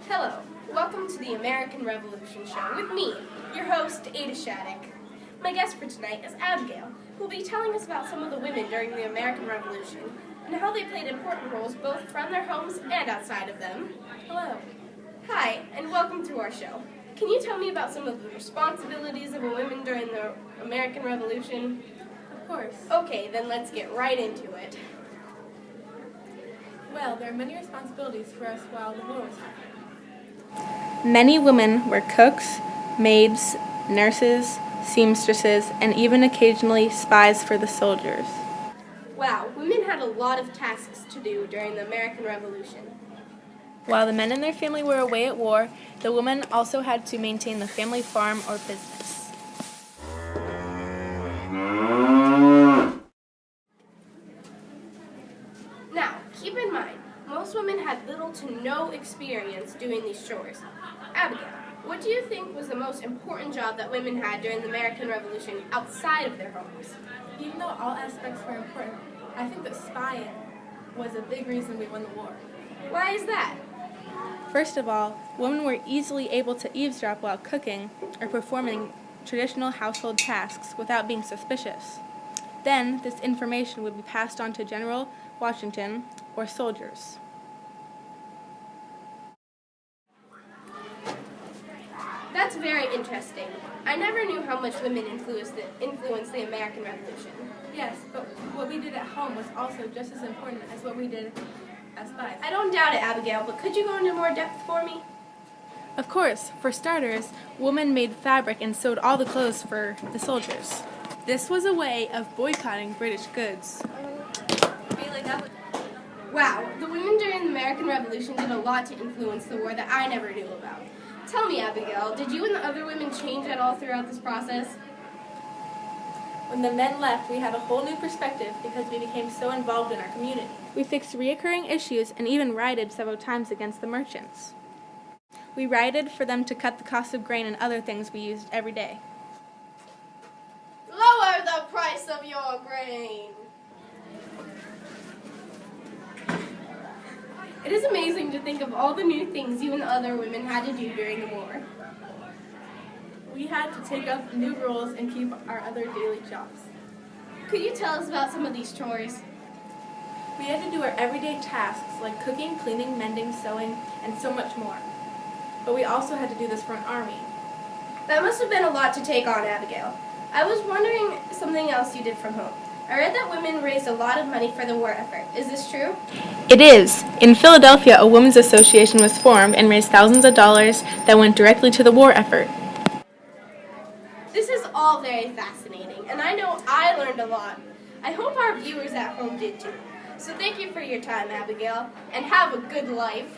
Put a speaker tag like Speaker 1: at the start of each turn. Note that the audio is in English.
Speaker 1: Hello, welcome to the American Revolution Show with me, your host, Ada Shattuck. My guest for tonight is Abigail, who will be telling us about some of the women during the American Revolution and how they played important roles both from their homes and outside of them.
Speaker 2: Hello.
Speaker 1: Hi, and welcome to our show. Can you tell me about some of the responsibilities of a woman during the American Revolution?
Speaker 2: Of course.
Speaker 1: Okay, then let's get right into it.
Speaker 2: Well, there are many responsibilities for us while the war was happening.
Speaker 3: Many women were cooks, maids, nurses, seamstresses, and even occasionally spies for the soldiers.
Speaker 1: Wow, women had a lot of tasks to do during the American Revolution.
Speaker 3: While the men and their family were away at war, the women also had to maintain the family farm or business.
Speaker 1: Now, keep in mind, most women had little to no experience doing these chores. Abigail, what do you think was the most important job that women had during the American Revolution outside of their homes?
Speaker 2: Even though all aspects were important, I think that spying was a big reason we won the war.
Speaker 1: Why is that?
Speaker 3: First of all, women were easily able to eavesdrop while cooking or performing traditional household tasks without being suspicious. Then, this information would be passed on to General Washington or soldiers.
Speaker 1: That's very interesting. I never knew how much women influenced the American Revolution.
Speaker 2: Yes, but what we did at home was also just as important as what we did as spies.
Speaker 1: I don't doubt it, Abigail, but could you go into more depth for me?
Speaker 3: Of course, for starters, women made fabric and sewed all the clothes for the soldiers. This was a way of boycotting British goods.
Speaker 1: Wow, the women during the American Revolution did a lot to influence the war that I never knew about. Tell me, Abigail, did you and the other women change at all throughout this process?
Speaker 3: When the men left, we had a whole new perspective because we became so involved in our community. We fixed reoccurring issues and even rioted several times against the merchants. We rioted for them to cut the cost of grain and other things we used every day.
Speaker 1: Lower the price of your grain! It is amazing to think of all the new things you and the other women had to do during the war.
Speaker 2: We had to take up new roles and keep our other daily jobs.
Speaker 1: Could you tell us about some of these chores?
Speaker 3: We had to do our everyday tasks like cooking, cleaning, mending, sewing, and so much more. But we also had to do this for an army.
Speaker 1: That must have been a lot to take on, Abigail. I was wondering something else you did from home. I read that women raised a lot of money for the war effort. Is this true?
Speaker 3: It is. In Philadelphia, a women's association was formed and raised thousands of dollars that went directly to the war effort.
Speaker 1: This is all very fascinating, and I know I learned a lot. I hope our viewers at home did too. So thank you for your time, Abigail, and have a good life.